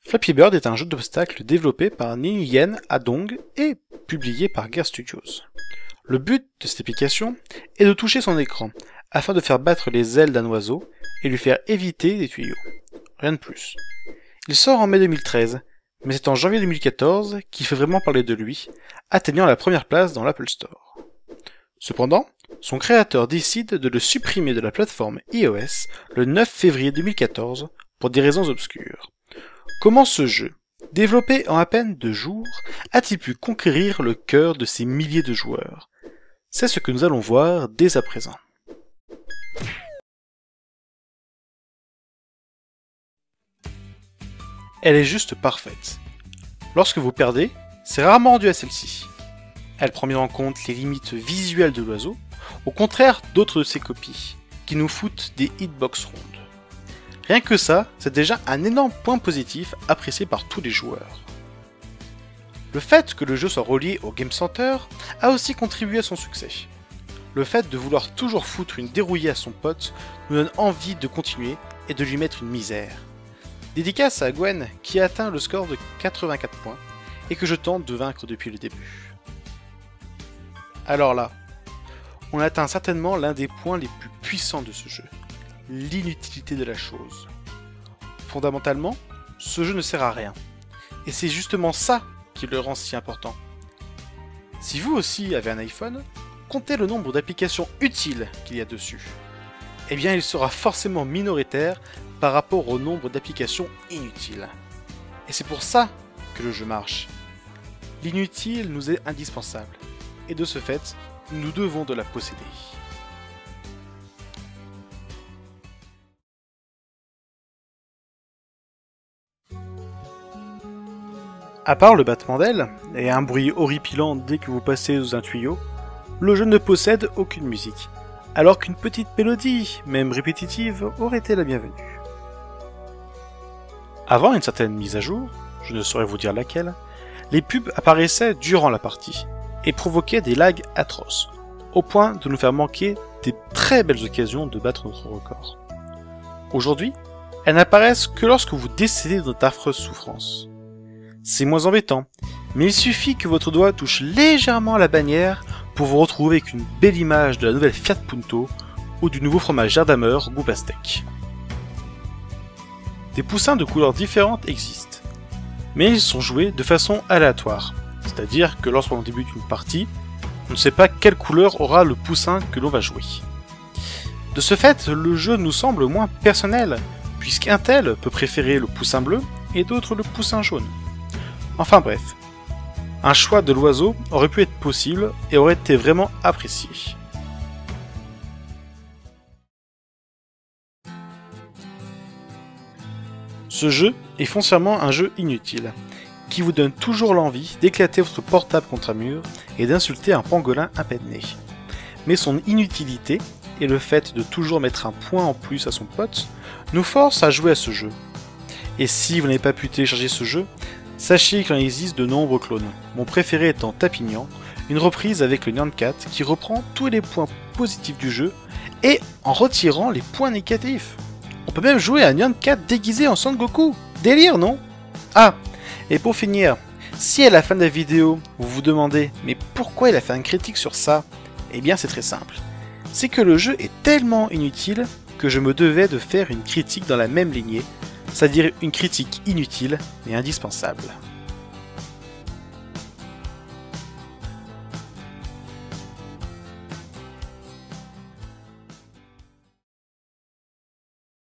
Flappy Bird est un jeu d'obstacles développé par Nguyen Adong et publié par Gear Studios. Le but de cette application est de toucher son écran afin de faire battre les ailes d'un oiseau et lui faire éviter des tuyaux. Rien de plus. Il sort en mai 2013, mais c'est en janvier 2014 qu'il fait vraiment parler de lui, atteignant la première place dans l'Apple Store. Cependant, son créateur décide de le supprimer de la plateforme iOS le 9 février 2014 pour des raisons obscures. Comment ce jeu, développé en à peine 2 jours, a-t-il pu conquérir le cœur de ces milliers de joueurs? C'est ce que nous allons voir dès à présent. Elle est juste parfaite. Lorsque vous perdez, c'est rarement dû à celle-ci. Elle prend bien en compte les limites visuelles de l'oiseau, au contraire d'autres de ses copies, qui nous foutent des hitbox rondes. Rien que ça, c'est déjà un énorme point positif apprécié par tous les joueurs. Le fait que le jeu soit relié au Game Center a aussi contribué à son succès. Le fait de vouloir toujours foutre une dérouillée à son pote nous donne envie de continuer et de lui mettre une misère. Dédicace à Gwen qui a atteint le score de 84 points et que je tente de vaincre depuis le début. Alors là, on atteint certainement l'un des points les plus puissants de ce jeu, l'inutilité de la chose. Fondamentalement, ce jeu ne sert à rien, et c'est justement ça qui le rend si important. Si vous aussi avez un iPhone, comptez le nombre d'applications utiles qu'il y a dessus. Eh bien il sera forcément minoritaire par rapport au nombre d'applications inutiles. Et c'est pour ça que le jeu marche. L'inutile nous est indispensable, et de ce fait, nous devons de la posséder. À part le battement d'ailes, et un bruit horripilant dès que vous passez sous un tuyau, le jeu ne possède aucune musique, alors qu'une petite mélodie, même répétitive, aurait été la bienvenue. Avant une certaine mise à jour, je ne saurais vous dire laquelle, les pubs apparaissaient durant la partie, et provoquaient des lags atroces, au point de nous faire manquer des très belles occasions de battre notre record. Aujourd'hui, elles n'apparaissent que lorsque vous décédez de notre affreuse souffrance. C'est moins embêtant, mais il suffit que votre doigt touche légèrement la bannière pour vous retrouver avec une belle image de la nouvelle Fiat Punto ou du nouveau fromage Jardamer goût pastèque. Des poussins de couleurs différentes existent, mais ils sont joués de façon aléatoire, c'est-à-dire que lorsqu'on débute une partie, on ne sait pas quelle couleur aura le poussin que l'on va jouer. De ce fait, le jeu nous semble moins personnel, puisqu'un tel peut préférer le poussin bleu et d'autres le poussin jaune. Enfin bref, un choix de l'oiseau aurait pu être possible et aurait été vraiment apprécié. Ce jeu est foncièrement un jeu inutile, qui vous donne toujours l'envie d'éclater votre portable contre un mur et d'insulter un pangolin à peine né. Mais son inutilité, et le fait de toujours mettre un point en plus à son pote, nous force à jouer à ce jeu. Et si vous n'avez pas pu télécharger ce jeu, sachez qu'il en existe de nombreux clones, mon préféré étant Tapignan, une reprise avec le Nyan Cat qui reprend tous les points positifs du jeu et en retirant les points négatifs. On peut même jouer à Nyan Cat déguisé en Son Goku. Délire, non? Ah, et pour finir, si à la fin de la vidéo, vous vous demandez « Mais pourquoi il a fait une critique sur ça ?» Eh bien c'est très simple. C'est que le jeu est tellement inutile que je me devais de faire une critique dans la même lignée, c'est-à-dire une critique inutile mais indispensable.